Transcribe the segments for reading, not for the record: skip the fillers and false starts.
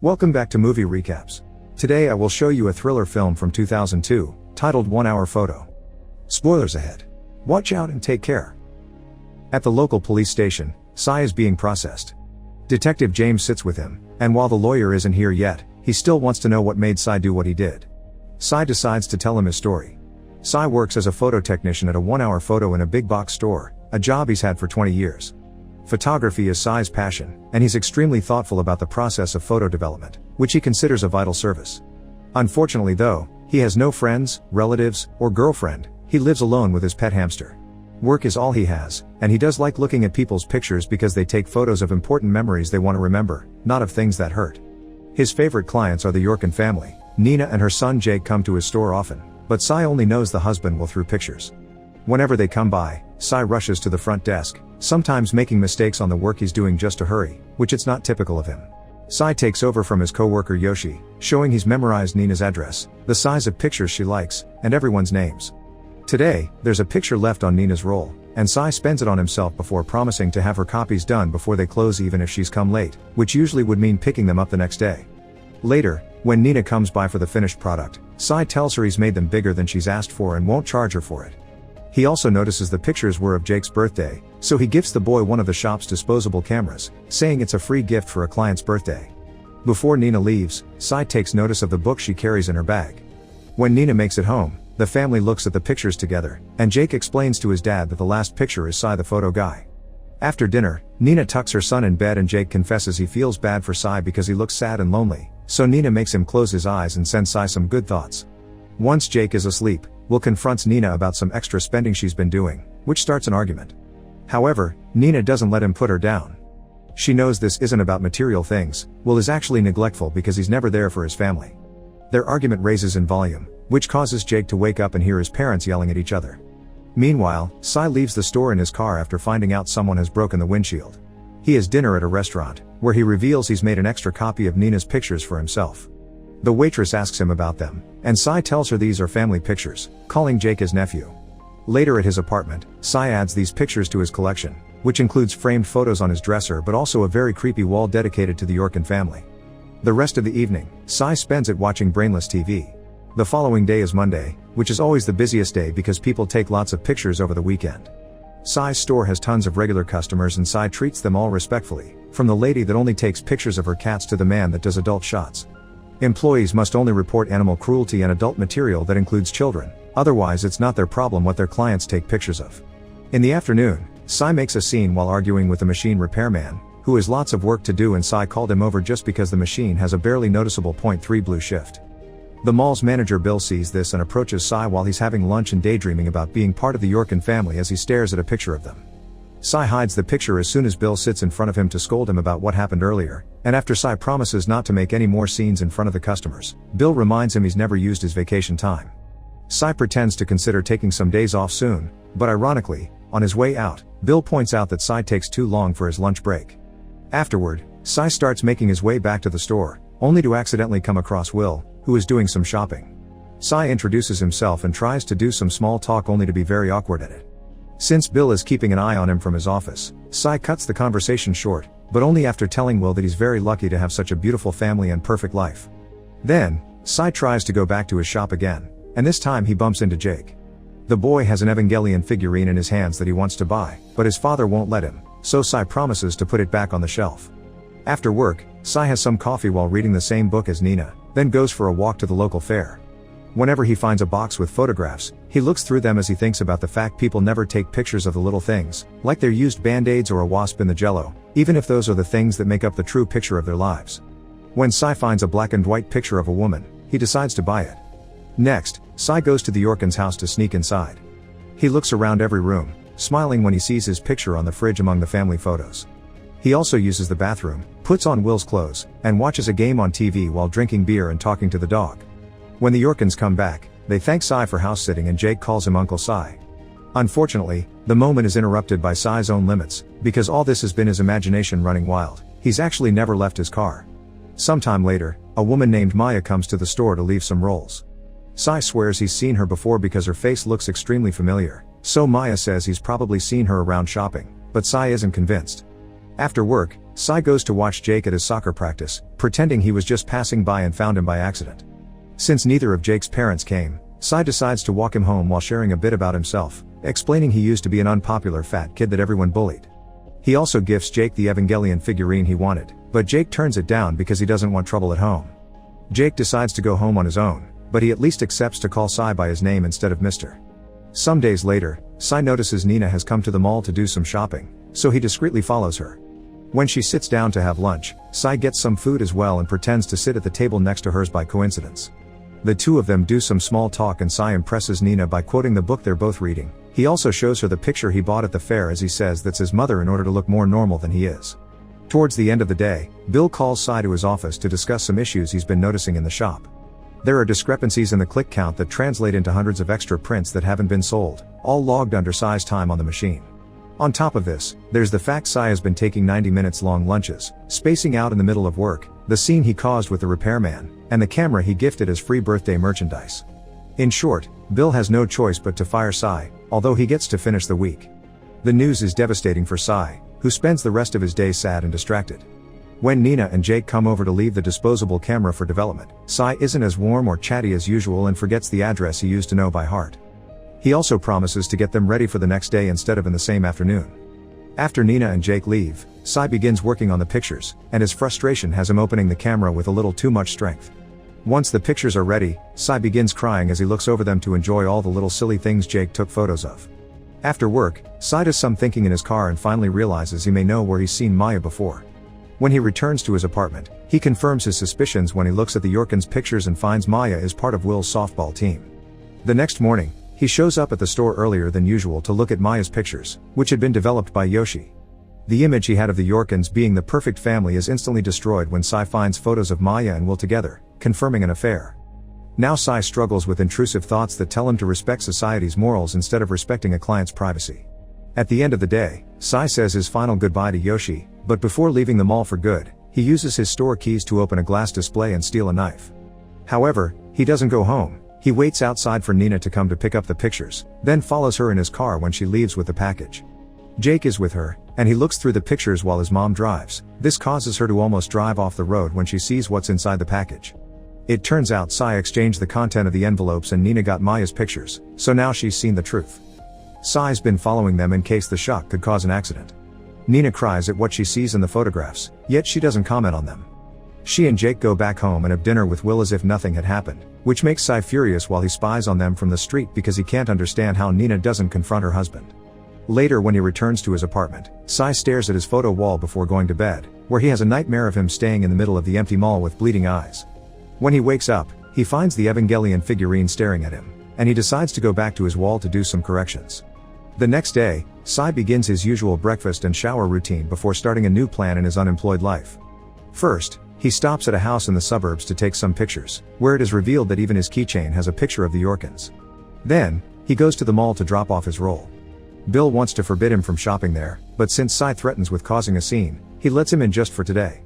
Welcome back to Movie Recaps. Today I will show you a thriller film from 2002, titled 1 Hour Photo. Spoilers ahead. Watch out and take care. At the local police station, Sai is being processed. Detective James sits with him, and while the lawyer isn't here yet, he still wants to know what made Sai do what he did. Sai decides to tell him his story. Sai works as a photo technician at a 1 Hour Photo in a big box store, a job he's had for 20 years. Photography is Sai's passion, and he's extremely thoughtful about the process of photo development, which he considers a vital service. Unfortunately though, he has no friends, relatives, or girlfriend. He lives alone with his pet hamster. Work is all he has, and he does like looking at people's pictures because they take photos of important memories they want to remember, not of things that hurt. His favorite clients are the Yorkin family. Nina and her son Jake come to his store often, but Sai only knows the husband well through pictures. Whenever they come by, Sai rushes to the front desk, sometimes making mistakes on the work he's doing just to hurry, which it's not typical of him. Sai takes over from his co-worker Yoshi, showing he's memorized Nina's address, the size of pictures she likes, and everyone's names. Today, there's a picture left on Nina's roll, and Sai spends it on himself before promising to have her copies done before they close even if she's come late, which usually would mean picking them up the next day. Later, when Nina comes by for the finished product, Sai tells her he's made them bigger than she's asked for and won't charge her for it. He also notices the pictures were of Jake's birthday, so he gifts the boy one of the shop's disposable cameras, saying it's a free gift for a client's birthday. Before Nina leaves, Sai takes notice of the book she carries in her bag. When Nina makes it home, the family looks at the pictures together, and Jake explains to his dad that the last picture is Sai the photo guy. After dinner, Nina tucks her son in bed and Jake confesses he feels bad for Sai because he looks sad and lonely, so Nina makes him close his eyes and sends Sai some good thoughts. Once Jake is asleep, Will confronts Nina about some extra spending she's been doing, which starts an argument. However, Nina doesn't let him put her down. She knows this isn't about material things. Will is actually neglectful because he's never there for his family. Their argument raises in volume, which causes Jake to wake up and hear his parents yelling at each other. Meanwhile, Sai leaves the store in his car after finding out someone has broken the windshield. He has dinner at a restaurant, where he reveals he's made an extra copy of Nina's pictures for himself. The waitress asks him about them, and Sai tells her these are family pictures, calling Jake his nephew. Later at his apartment, Sai adds these pictures to his collection, which includes framed photos on his dresser but also a very creepy wall dedicated to the Yorkin family. The rest of the evening, Sai spends it watching brainless TV. The following day is Monday, which is always the busiest day because people take lots of pictures over the weekend. Sai's store has tons of regular customers and Sai treats them all respectfully, from the lady that only takes pictures of her cats to the man that does adult shots. Employees must only report animal cruelty and adult material that includes children, otherwise it's not their problem what their clients take pictures of. In the afternoon, Sai makes a scene while arguing with the machine repairman, who has lots of work to do and Sai called him over just because the machine has a barely noticeable 0.3 blue shift. The mall's manager Bill sees this and approaches Sai while he's having lunch and daydreaming about being part of the Yorkin family as he stares at a picture of them. Sai hides the picture as soon as Bill sits in front of him to scold him about what happened earlier, and after Sai promises not to make any more scenes in front of the customers, Bill reminds him he's never used his vacation time. Sai pretends to consider taking some days off soon, but ironically, on his way out, Bill points out that Sai takes too long for his lunch break. Afterward, Sai starts making his way back to the store, only to accidentally come across Will, who is doing some shopping. Sai introduces himself and tries to do some small talk only to be very awkward at it. Since Bill is keeping an eye on him from his office, Sai cuts the conversation short, but only after telling Will that he's very lucky to have such a beautiful family and perfect life. Then, Sai tries to go back to his shop again, and this time he bumps into Jake. The boy has an Evangelion figurine in his hands that he wants to buy, but his father won't let him, so Sai promises to put it back on the shelf. After work, Sai has some coffee while reading the same book as Nina, then goes for a walk to the local fair. Whenever he finds a box with photographs, he looks through them as he thinks about the fact people never take pictures of the little things, like their used band-aids or a wasp in the jello, even if those are the things that make up the true picture of their lives. When Sai finds a black and white picture of a woman, he decides to buy it. Next, Sai goes to the Yorkins' house to sneak inside. He looks around every room, smiling when he sees his picture on the fridge among the family photos. He also uses the bathroom, puts on Will's clothes, and watches a game on TV while drinking beer and talking to the dog. When the Yorkins come back, they thank Sai for house-sitting and Jake calls him Uncle Sai. Unfortunately, the moment is interrupted by Sai's own limits, because all this has been his imagination running wild. He's actually never left his car. Sometime later, a woman named Maya comes to the store to leave some rolls. Sai swears he's seen her before because her face looks extremely familiar, so Maya says he's probably seen her around shopping, but Sai isn't convinced. After work, Sai goes to watch Jake at his soccer practice, pretending he was just passing by and found him by accident. Since neither of Jake's parents came, Sai decides to walk him home while sharing a bit about himself, explaining he used to be an unpopular fat kid that everyone bullied. He also gifts Jake the Evangelion figurine he wanted, but Jake turns it down because he doesn't want trouble at home. Jake decides to go home on his own, but he at least accepts to call Sai by his name instead of Mr. Some days later, Sai notices Nina has come to the mall to do some shopping, so he discreetly follows her. When she sits down to have lunch, Sai gets some food as well and pretends to sit at the table next to hers by coincidence. The two of them do some small talk and Sai impresses Nina by quoting the book they're both reading. He also shows her the picture he bought at the fair as he says that's his mother in order to look more normal than he is. Towards the end of the day, Bill calls Sai to his office to discuss some issues he's been noticing in the shop. There are discrepancies in the click count that translate into hundreds of extra prints that haven't been sold, all logged under Sai's time on the machine. On top of this, there's the fact Sai has been taking 90 minutes long lunches, spacing out in the middle of work, the scene he caused with the repairman, and the camera he gifted as free birthday merchandise. In short, Bill has no choice but to fire Sai, although he gets to finish the week. The news is devastating for Sai, who spends the rest of his day sad and distracted. When Nina and Jake come over to leave the disposable camera for development, Sai isn't as warm or chatty as usual and forgets the address he used to know by heart. He also promises to get them ready for the next day instead of in the same afternoon. After Nina and Jake leave, Sai begins working on the pictures, and his frustration has him opening the camera with a little too much strength. Once the pictures are ready, Sai begins crying as he looks over them to enjoy all the little silly things Jake took photos of. After work, Sai does some thinking in his car and finally realizes he may know where he's seen Maya before. When he returns to his apartment, he confirms his suspicions when he looks at the Yorkins pictures and finds Maya is part of Will's softball team. The next morning, he shows up at the store earlier than usual to look at Maya's pictures, which had been developed by Yoshi. The image he had of the Yorkins being the perfect family is instantly destroyed when Sai finds photos of Maya and Will together, confirming an affair. Now Sai struggles with intrusive thoughts that tell him to respect society's morals instead of respecting a client's privacy. At the end of the day, Sai says his final goodbye to Yoshi, but before leaving the mall for good, he uses his store keys to open a glass display and steal a knife. However, he doesn't go home. He waits outside for Nina to come to pick up the pictures, then follows her in his car when she leaves with the package. Jake is with her, and he looks through the pictures while his mom drives. This causes her to almost drive off the road when she sees what's inside the package. It turns out Sai exchanged the content of the envelopes and Nina got Maya's pictures, so now she's seen the truth. Sai's been following them in case the shock could cause an accident. Nina cries at what she sees in the photographs, yet she doesn't comment on them. She and Jake go back home and have dinner with Will as if nothing had happened, which makes Sai furious while he spies on them from the street because he can't understand how Nina doesn't confront her husband. Later when he returns to his apartment, Sai stares at his photo wall before going to bed, where he has a nightmare of him staying in the middle of the empty mall with bleeding eyes. When he wakes up, he finds the Evangelion figurine staring at him, and he decides to go back to his wall to do some corrections. The next day, Sai begins his usual breakfast and shower routine before starting a new plan in his unemployed life. First, he stops at a house in the suburbs to take some pictures, where it is revealed that even his keychain has a picture of the Yorkins. Then, he goes to the mall to drop off his roll. Bill wants to forbid him from shopping there, but since Sai threatens with causing a scene, he lets him in just for today.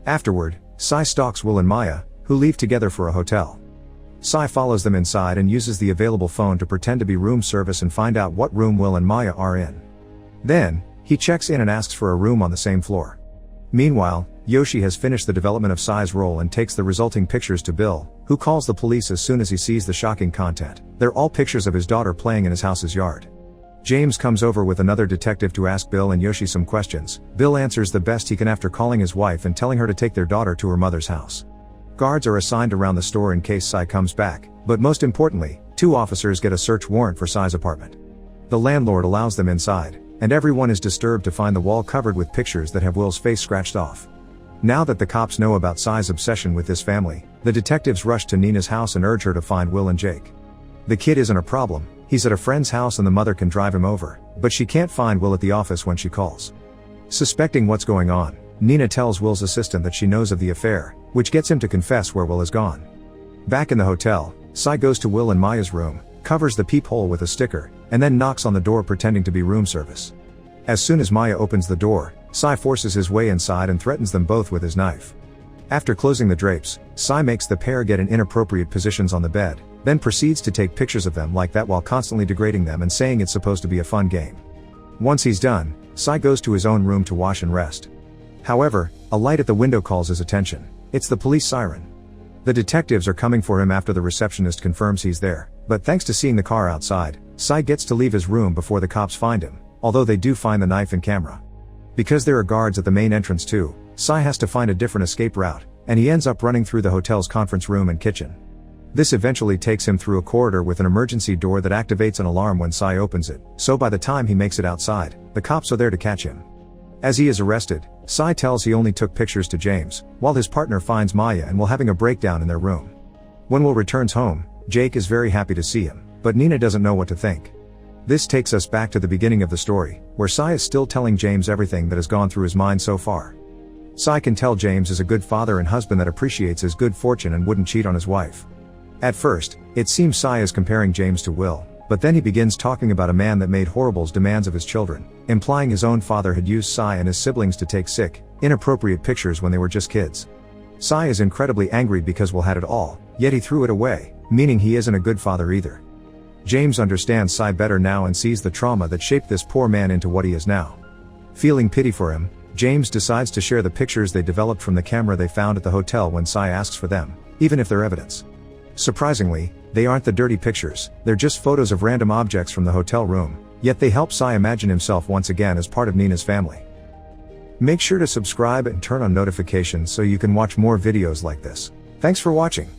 Afterward, Sai stalks Will and Maya, who leave together for a hotel. Sai follows them inside and uses the available phone to pretend to be room service and find out what room Will and Maya are in. Then, he checks in and asks for a room on the same floor. Meanwhile, Yoshi has finished the development of Sai's role and takes the resulting pictures to Bill, who calls the police as soon as he sees the shocking content. They're all pictures of his daughter playing in his house's yard. James comes over with another detective to ask Bill and Yoshi some questions. Bill answers the best he can after calling his wife and telling her to take their daughter to her mother's house. Guards are assigned around the store in case Sai comes back, but most importantly, 2 officers get a search warrant for Sai's apartment. The landlord allows them inside, and everyone is disturbed to find the wall covered with pictures that have Will's face scratched off. Now that the cops know about Sai's obsession with this family, the detectives rush to Nina's house and urge her to find Will and Jake. The kid isn't a problem, he's at a friend's house and the mother can drive him over, but she can't find Will at the office when she calls. Suspecting what's going on, Nina tells Will's assistant that she knows of the affair, which gets him to confess where Will has gone. Back in the hotel, Sai goes to Will and Maya's room, covers the peephole with a sticker, and then knocks on the door pretending to be room service. As soon as Maya opens the door, Sai forces his way inside and threatens them both with his knife. After closing the drapes, Sai makes the pair get in inappropriate positions on the bed, then proceeds to take pictures of them like that while constantly degrading them and saying it's supposed to be a fun game. Once he's done, Sai goes to his own room to wash and rest. However, a light at the window calls his attention. It's the police siren. The detectives are coming for him after the receptionist confirms he's there, but thanks to seeing the car outside, Sai gets to leave his room before the cops find him, although they do find the knife and camera. Because there are guards at the main entrance too, Sai has to find a different escape route, and he ends up running through the hotel's conference room and kitchen. This eventually takes him through a corridor with an emergency door that activates an alarm when Sai opens it, so by the time he makes it outside, the cops are there to catch him. As he is arrested, Sai tells he only took pictures to James, while his partner finds Maya and Will having a breakdown in their room. When Will returns home, Jake is very happy to see him, but Nina doesn't know what to think. This takes us back to the beginning of the story, where Sai is still telling James everything that has gone through his mind so far. Sai can tell James is a good father and husband that appreciates his good fortune and wouldn't cheat on his wife. At first, it seems Sai is comparing James to Will, but then he begins talking about a man that made horrible demands of his children, implying his own father had used Sai and his siblings to take sick, inappropriate pictures when they were just kids. Sai is incredibly angry because Will had it all, yet he threw it away, meaning he isn't a good father either. James understands Sai better now and sees the trauma that shaped this poor man into what he is now. Feeling pity for him, James decides to share the pictures they developed from the camera they found at the hotel when Sai asks for them, even if they're evidence. Surprisingly, they aren't the dirty pictures, they're just photos of random objects from the hotel room, yet they help Sai imagine himself once again as part of Nina's family. Make sure to subscribe and turn on notifications so you can watch more videos like this. Thanks for watching.